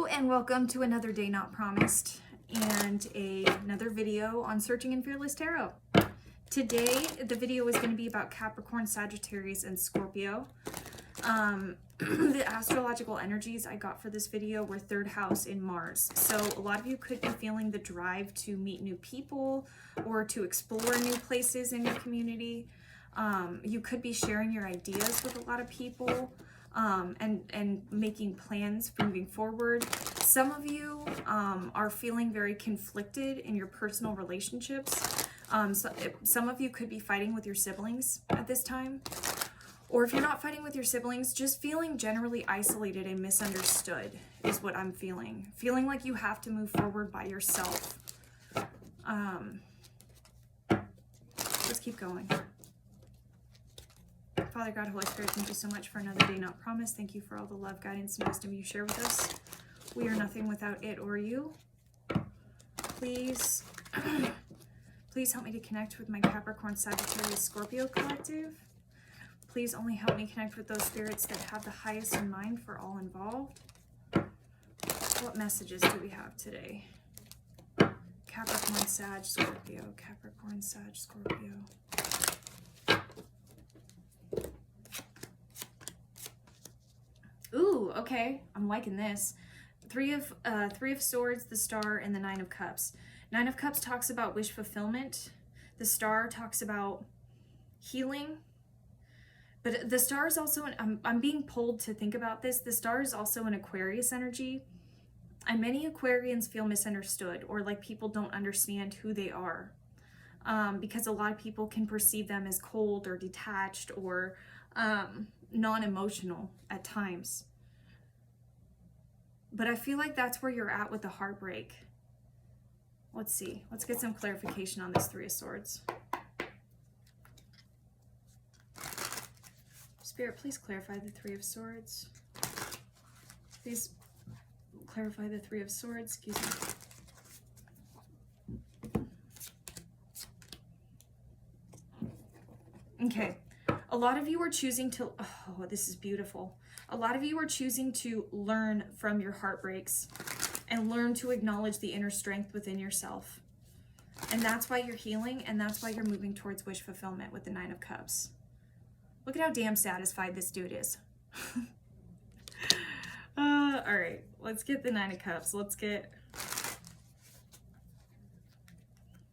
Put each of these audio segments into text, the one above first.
and welcome to another day not promised and another video on Searching in Fearless Tarot. Today the video is going to be about Capricorn, Sagittarius, and Scorpio. The astrological energies I got for this video were third house in Mars. So a lot of you could be feeling the drive to meet new people or to explore new places in your community. You could be sharing your ideas with a lot of people. And making plans for moving forward. Some of you are feeling very conflicted in your personal relationships. Some of you could be fighting with your siblings at this time. Or if you're not fighting with your siblings, just feeling generally isolated and misunderstood is what I'm feeling. Feeling like you have to move forward by yourself. Let's keep going. Father God, Holy Spirit, thank you so much for another day not promised. Thank you for all the love, guidance, and wisdom you share with us. We are nothing without it or you. Please, please help me to connect with my Capricorn, Sagittarius, Scorpio collective. Please only help me connect with those spirits that have the highest in mind for all involved. What messages do we have today? Capricorn, Sag, Scorpio. Capricorn, Sag, Scorpio. Ooh, okay, I'm liking this. Three of Swords, the Star, and the Nine of Cups. Nine of Cups talks about wish fulfillment. The Star talks about healing. But the Star is also, I'm being pulled to think about this. The Star is also an Aquarius energy. And many Aquarians feel misunderstood or like people don't understand who they are. Because a lot of people can perceive them as cold or detached or non-emotional at times. But I feel like that's where you're at with the heartbreak. Let's see. Let's get some clarification on this Three of Swords. Spirit, please clarify the Three of Swords. Please clarify the Three of Swords. Excuse me. Okay. A lot of you are choosing to, oh, this is beautiful. A lot of you are choosing to learn from your heartbreaks and learn to acknowledge the inner strength within yourself. And that's why you're healing, and that's why you're moving towards wish fulfillment with the Nine of Cups. Look at how damn satisfied this dude is. All right, let's get the Nine of Cups.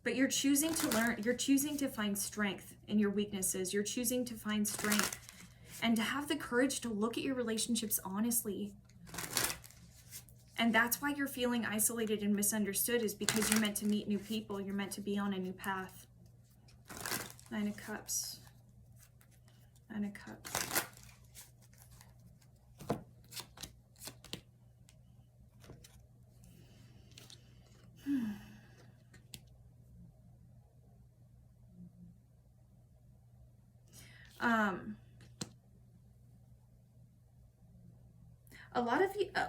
But you're choosing to learn, you're choosing to find strength in your weaknesses. You're choosing to find strength and to have the courage to look at your relationships honestly. And that's why you're feeling isolated and misunderstood, is because you're meant to meet new people. You're meant to be on a new path. Nine of Cups. Nine of Cups.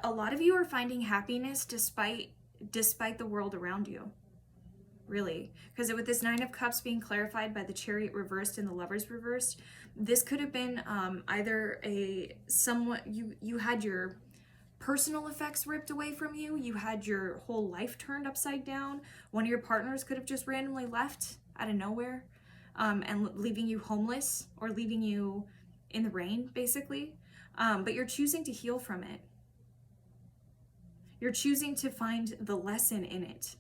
A lot of you are finding happiness despite the world around you. Really, because with this Nine of Cups being clarified by the Chariot reversed and the Lovers reversed, this could have been either you had your personal effects ripped away from you, you had your whole life turned upside down. One of your partners could have just randomly left out of nowhere, and leaving you homeless or leaving you in the rain, basically. But you're choosing to heal from it. You're choosing to find the lesson in it,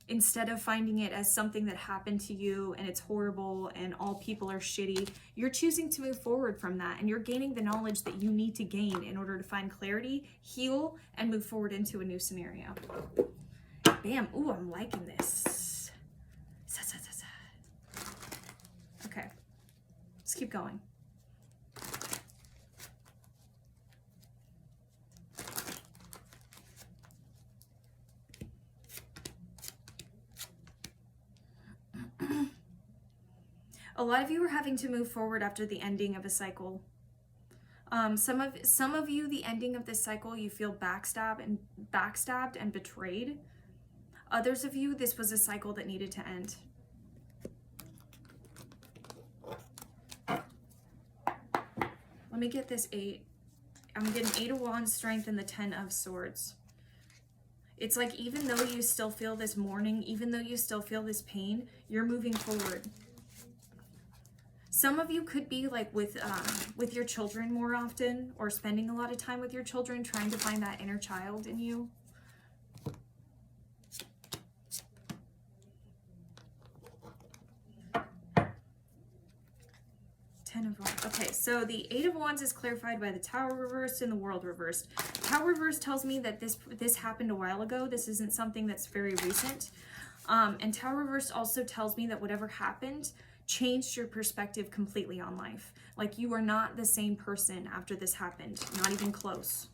instead of finding it as something that happened to you and it's horrible and all people are shitty. You're choosing to move forward from that, and you're gaining the knowledge that you need to gain in order to find clarity, heal, and move forward into a new scenario. Bam. Ooh, I'm liking this. Okay, let's keep going. A lot of you are having to move forward after the ending of a cycle. Some of you, the ending of this cycle, you feel backstabbed and betrayed. Others of you, this was a cycle that needed to end. Let me get this 8. I'm getting 8 of Wands, Strength, and the 10 of Swords. It's like, even though you still feel this mourning, even though you still feel this pain, you're moving forward. Some of you could be like with your children more often, or spending a lot of time with your children, trying to find that inner child in you. Okay, so the 8 of Wands is clarified by the Tower reversed and the World reversed. Tower reversed tells me that this happened a while ago. This isn't something that's very recent. And Tower reversed also tells me that whatever happened changed your perspective completely on life. Like, you are not the same person after this happened, not even close.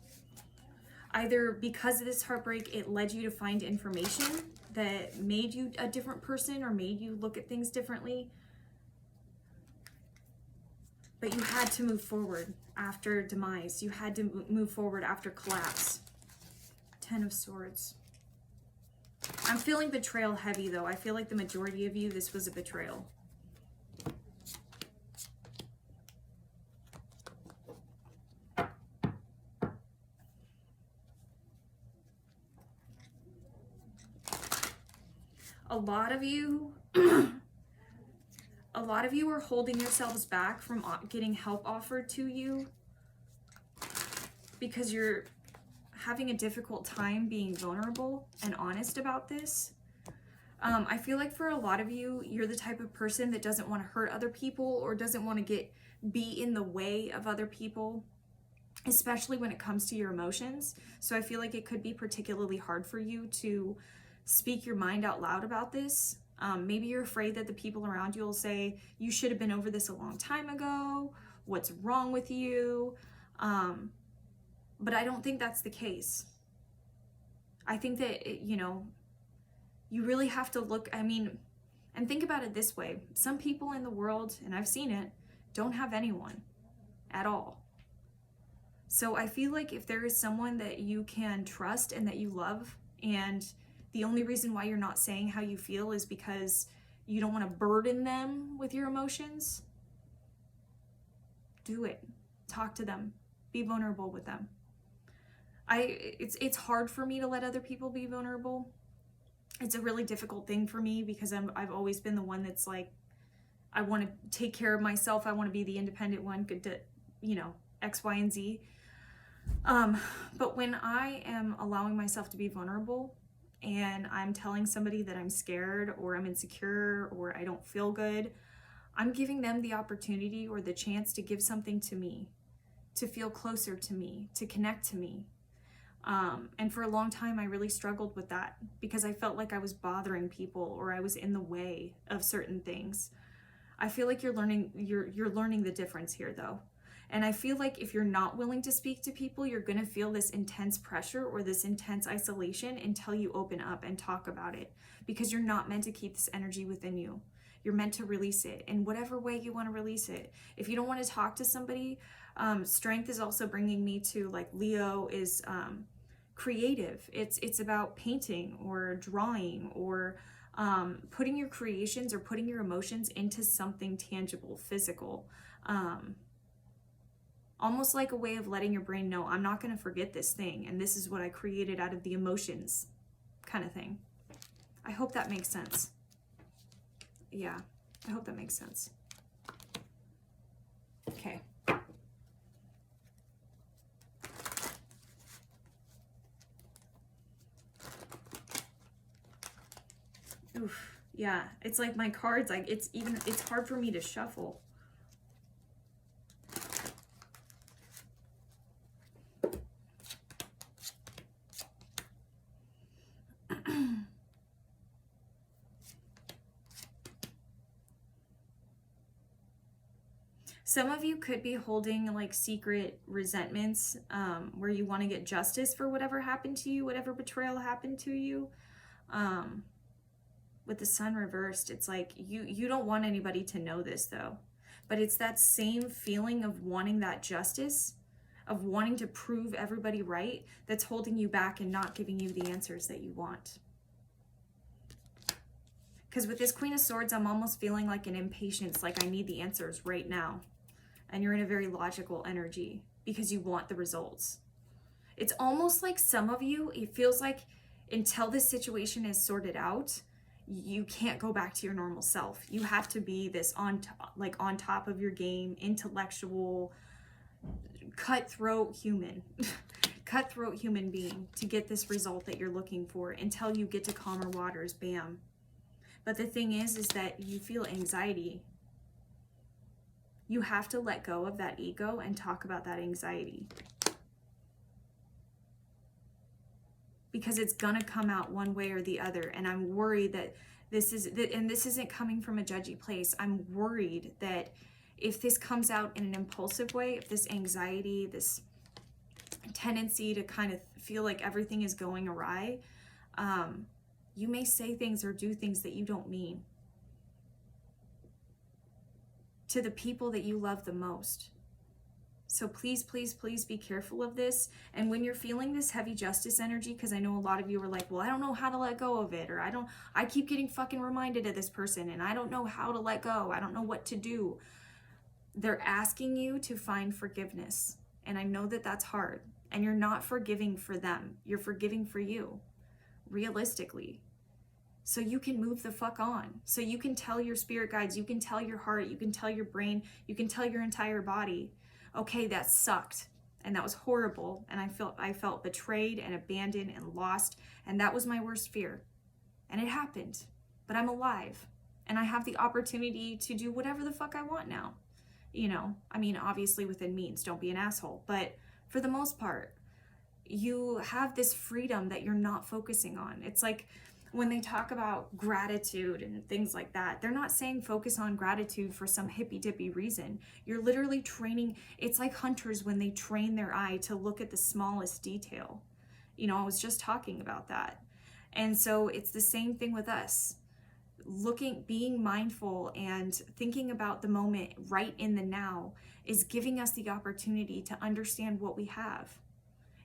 Either because of this heartbreak, it led you to find information that made you a different person or made you look at things differently. But you had to move forward after demise. You had to move forward after collapse. 10 of Swords. I'm feeling betrayal heavy, though. I feel like the majority of you, this was a betrayal. A lot of you... A lot of you are holding yourselves back from getting help offered to you because you're having a difficult time being vulnerable and honest about this. I feel like for a lot of you, you're the type of person that doesn't want to hurt other people or doesn't want to be in the way of other people, especially when it comes to your emotions. So I feel like it could be particularly hard for you to speak your mind out loud about this. Maybe you're afraid that the people around you will say, you should have been over this a long time ago. What's wrong with you? But I don't think that's the case. I think that, you really have to look, and think about it this way. Some people in the world, and I've seen it, don't have anyone at all. So I feel like if there is someone that you can trust and that you love, and the only reason why you're not saying how you feel is because you don't want to burden them with your emotions, do it. Talk to them. Be vulnerable with them. It's hard for me to let other people be vulnerable. It's a really difficult thing for me because I've always been the one that's like, I want to take care of myself. I want to be the independent one, good to, X, Y, and Z. But when I am allowing myself to be vulnerable, and I'm telling somebody that I'm scared or I'm insecure or I don't feel good, I'm giving them the opportunity or the chance to give something to me, to feel closer to me, to connect to me. And for a long time, I really struggled with that because I felt like I was bothering people or I was in the way of certain things. I feel like you're learning the difference here, though. And I feel like if you're not willing to speak to people, you're going to feel this intense pressure or this intense isolation until you open up and talk about it, because you're not meant to keep this energy within you. You're meant to release it in whatever way you want to release it. If you don't want to talk to somebody, strength is also bringing me to, like, Leo is creative. It's about painting or drawing or putting your creations or putting your emotions into something tangible, physical. Almost like a way of letting your brain know, I'm not going to forget this thing, and this is what I created out of the emotions, kind of thing. I hope that makes sense. Yeah, I hope that makes sense. Okay. Oof, yeah, it's like my cards, like it's hard for me to shuffle. Some of you could be holding like secret resentments where you want to get justice for whatever happened to you, whatever betrayal happened to you. With the Sun reversed, it's like you don't want anybody to know this, though. But it's that same feeling of wanting that justice, of wanting to prove everybody right, that's holding you back and not giving you the answers that you want. Because with this Queen of Swords, I'm almost feeling like an impatience, like I need the answers right now. And you're in a very logical energy. because you want the results. It's almost like some of you, it feels like until this situation is sorted out, you can't go back to your normal self. You have to be this on top of your game, intellectual, cutthroat human cutthroat human being to get this result that you're looking for until you get to calmer waters. Bam. But the thing is that you feel anxiety. You have to let go of that ego and talk about that anxiety, because it's gonna come out one way or the other. And I'm worried that this isn't coming from a judgy place. I'm worried that if this comes out in an impulsive way, if this anxiety, this tendency to kind of feel like everything is going awry, you may say things or do things that you don't mean to the people that you love the most. So please, please, please be careful of this. And when you're feeling this heavy justice energy, because I know a lot of you are like, well, I don't know how to let go of it, or I keep getting fucking reminded of this person and I don't know how to let go. I don't know what to do. They're asking you to find forgiveness. And I know that that's hard. And you're not forgiving for them. You're forgiving for you, realistically. So you can move the fuck on. So you can tell your spirit guides, you can tell your heart, you can tell your brain, you can tell your entire body, okay, that sucked. And that was horrible. And I felt betrayed and abandoned and lost. And that was my worst fear. And it happened. But I'm alive. And I have the opportunity to do whatever the fuck I want now. You know, I mean, obviously within means, don't be an asshole. But for the most part, you have this freedom that you're not focusing on. It's like when they talk about gratitude and things like that, they're not saying focus on gratitude for some hippy dippy reason. You're literally training. It's like hunters when they train their eye to look at the smallest detail. You know, I was just talking about that. And so it's the same thing with us. Being mindful and thinking about the moment right in the now is giving us the opportunity to understand what we have,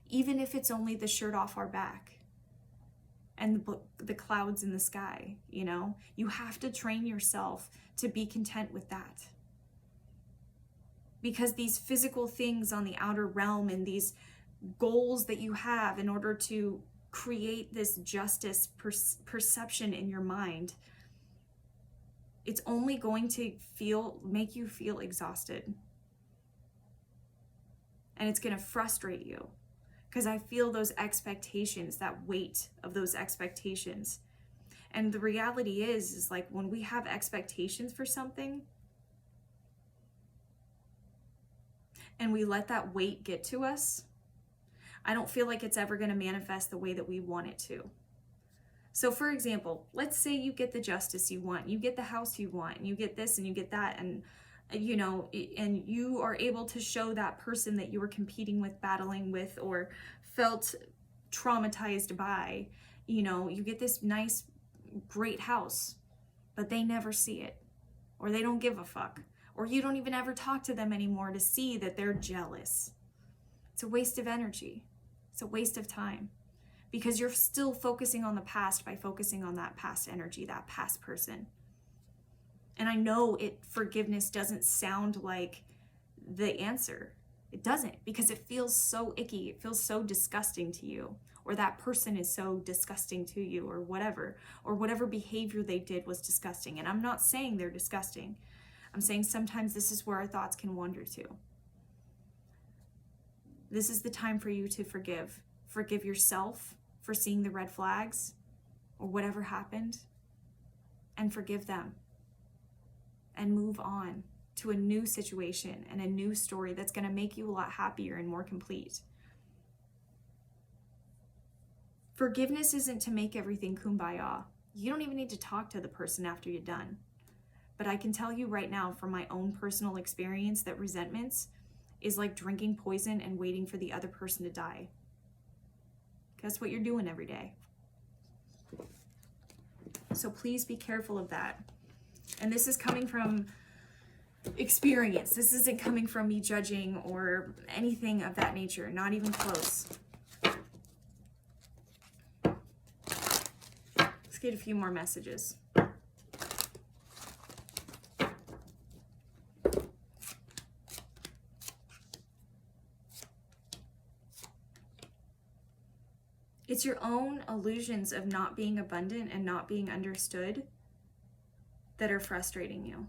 even if it's only the shirt off our back and the clouds in the sky. You know, you have to train yourself to be content with that, because these physical things on the outer realm and these goals that you have in order to create this justice perception in your mind, it's only going to make you feel exhausted. And it's going to frustrate you, because I feel those expectations, that weight of those expectations. And the reality is like when we have expectations for something and we let that weight get to us, I don't feel like it's ever going to manifest the way that we want it to. So for example, let's say you get the justice you want, you get the house you want, and you get this and you get that, and you know, and you are able to show that person that you were competing with, battling with, or felt traumatized by, you know, you get this nice, great house, but they never see it, or they don't give a fuck, or you don't even ever talk to them anymore to see that they're jealous. It's a waste of energy. It's a waste of time. Because you're still focusing on the past by focusing on that past energy, that past person. And I know forgiveness doesn't sound like the answer. It doesn't, because it feels so icky. It feels so disgusting to you, or that person is so disgusting to you, or whatever behavior they did was disgusting. And I'm not saying they're disgusting. I'm saying sometimes this is where our thoughts can wander to. This is the time for you to forgive. Forgive yourself for seeing the red flags or whatever happened, and forgive them and move on to a new situation and a new story that's going to make you a lot happier and more complete. Forgiveness isn't to make everything kumbaya. You don't even need to talk to the person after you're done. But I can tell you right now from my own personal experience that resentments is like drinking poison and waiting for the other person to die. That's what you're doing every day. So please be careful of that. And this is coming from experience. This isn't coming from me judging or anything of that nature, not even close. Let's get a few more messages. It's your own illusions of not being abundant and not being understood that are frustrating you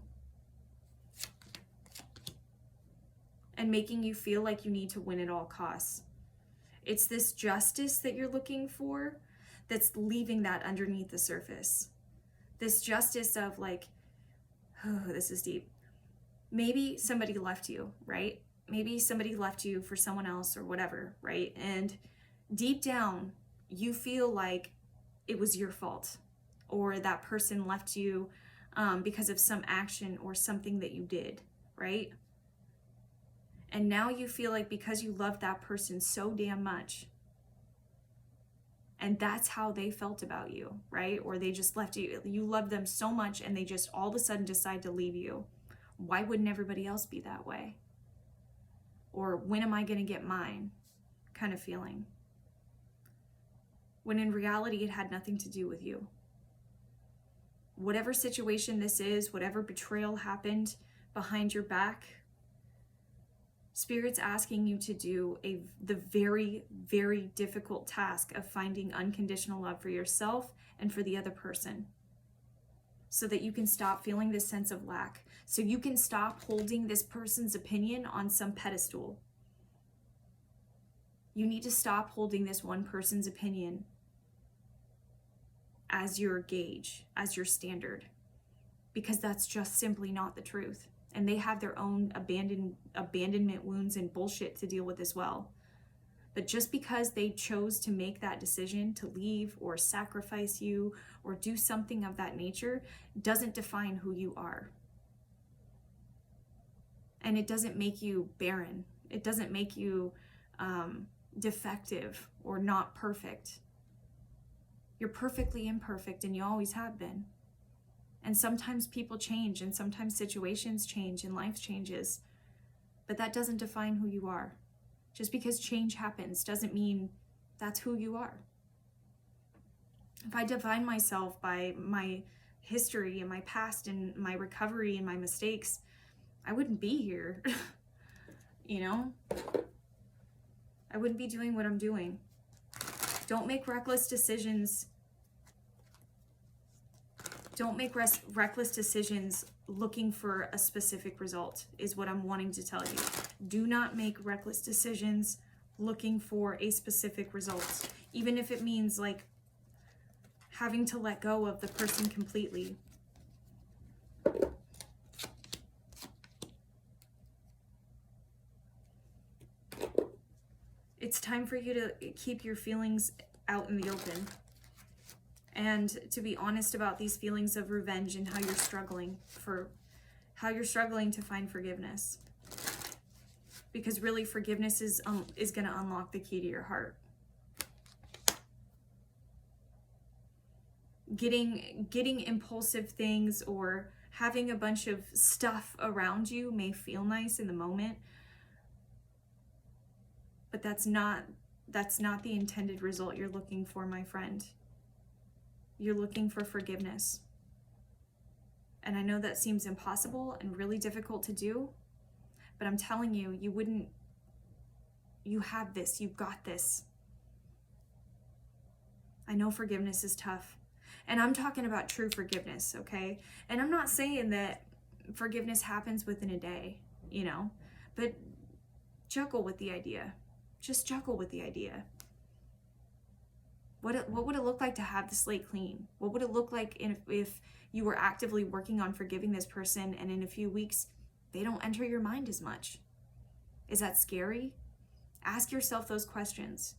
and making you feel like you need to win at all costs. It's this justice that you're looking for that's leaving that underneath the surface. This justice of like, oh, this is deep. Maybe somebody left you, right? Maybe somebody left you for someone else or whatever, right? And deep down, you feel like it was your fault, or that person left you because of some action or something that you did, right? And now you feel like because you loved that person so damn much, and that's how they felt about you, right? Or they just left you. You loved them so much and they just all of a sudden decide to leave you. Why wouldn't everybody else be that way? Or when am I going to get mine kind of feeling? When in reality, it had nothing to do with you. Whatever situation this is, whatever betrayal happened behind your back, Spirit's asking you to do the very, very difficult task of finding unconditional love for yourself and for the other person, so that you can stop feeling this sense of lack, so you can stop holding this person's opinion on some pedestal. You need to stop holding this one person's opinion as your gauge, as your standard, because that's just simply not the truth. And they have their own abandonment wounds and bullshit to deal with as well. But just because they chose to make that decision to leave or sacrifice you or do something of that nature doesn't define who you are. And it doesn't make you barren. It doesn't make you defective or not perfect. You're perfectly imperfect, and you always have been. And sometimes people change, and sometimes situations change, and life changes. But that doesn't define who you are. Just because change happens doesn't mean that's who you are. If I define myself by my history and my past and my recovery and my mistakes, I wouldn't be here. You know? I wouldn't be doing what I'm doing. Don't make reckless decisions. Don't make reckless decisions looking for a specific result, is what I'm wanting to tell you. Do not make reckless decisions looking for a specific result, even if it means like having to let go of the person completely. It's time for you to keep your feelings out in the open. And to be honest about these feelings of revenge and how you're struggling to find forgiveness. Because really, forgiveness is going to unlock the key to your heart. Getting impulsive things or having a bunch of stuff around you may feel nice in the moment, but that's not the intended result you're looking for, my friend. You're looking for forgiveness. And I know that seems impossible and really difficult to do, but I'm telling you, you have this, you've got this. I know forgiveness is tough. And I'm talking about true forgiveness, okay? And I'm not saying that forgiveness happens within a day, you know, but juggle with the idea. Just juggle with the idea. What would it look like to have the slate clean? What would it look like if you were actively working on forgiving this person and in a few weeks, they don't enter your mind as much? Is that scary? Ask yourself those questions.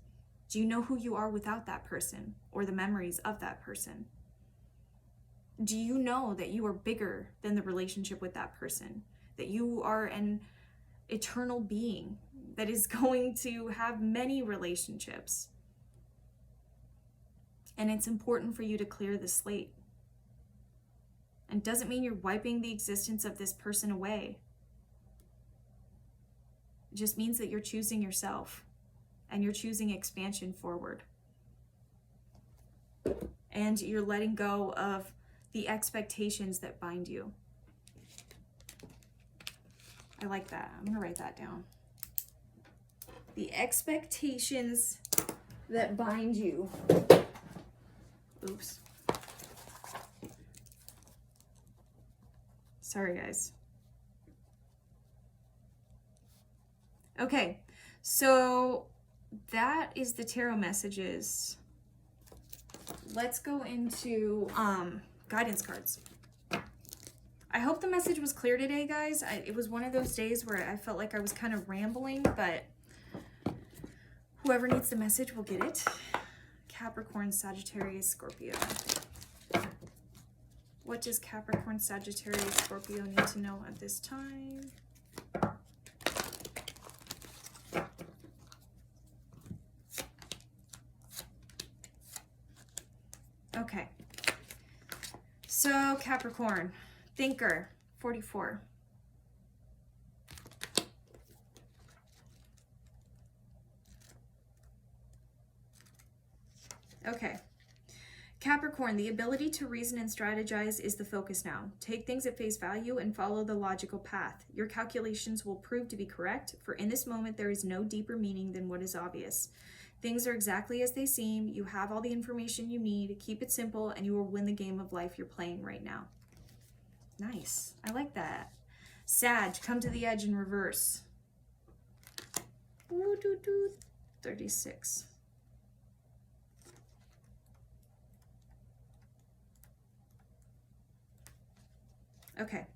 Do you know who you are without that person or the memories of that person? Do you know that you are bigger than the relationship with that person? That you are an eternal being that is going to have many relationships? And it's important for you to clear the slate. And doesn't mean you're wiping the existence of this person away. It just means that you're choosing yourself and you're choosing expansion forward. And you're letting go of the expectations that bind you. I like that. I'm going to write that down. The expectations that bind you. Oops. Sorry, guys. Okay, so that is the tarot messages. Let's go into guidance cards. I hope the message was clear today, guys. It was one of those days where I felt like I was kind of rambling, but whoever needs the message will get it. Capricorn, Sagittarius, Scorpio. What does Capricorn, Sagittarius, Scorpio need to know at this time? Okay. So Capricorn, thinker, 44. Okay. Capricorn, the ability to reason and strategize is the focus now. Take things at face value and follow the logical path. Your calculations will prove to be correct, for in this moment there is no deeper meaning than what is obvious. Things are exactly as they seem. You have all the information you need. Keep it simple and you will win the game of life you're playing right now. Nice. I like that. Sag, come to the edge in reverse. 36. Okay.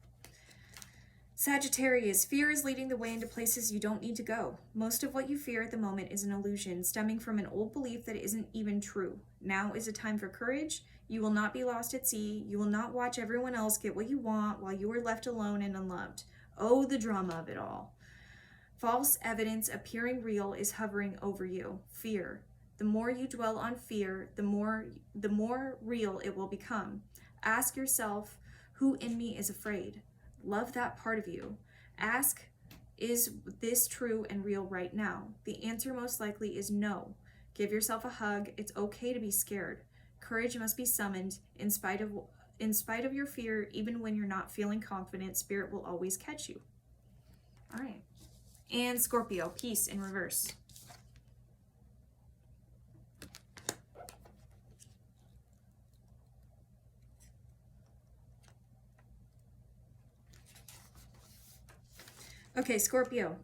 Sagittarius, fear is leading the way into places you don't need to go. Most of what you fear at the moment is an illusion, stemming from an old belief that isn't even true. Now is a time for courage. You will not be lost at sea. You will not watch everyone else get what you want while you are left alone and unloved. Oh, the drama of it all. False evidence appearing real is hovering over you. Fear. The more you dwell on fear, the more real it will become. Ask yourself, who in me is afraid? Love that part of you. Ask, is this true and real right now? The answer most likely is no. Give yourself a hug. It's okay to be scared. Courage must be summoned. In spite of your fear, even when you're not feeling confident, spirit will always catch you. All right. And Scorpio, peace in reverse. Okay, Scorpio.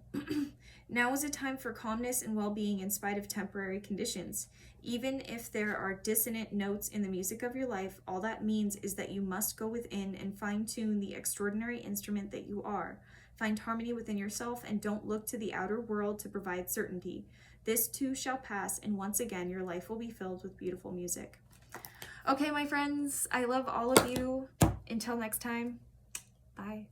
Now is a time for calmness and well-being in spite of temporary conditions. Even if there are dissonant notes in the music of your life, all that means is that you must go within and fine-tune the extraordinary instrument that you are. Find harmony within yourself and don't look to the outer world to provide certainty. This too shall pass, and once again, your life will be filled with beautiful music. Okay, my friends, I love all of you. Until next time, bye.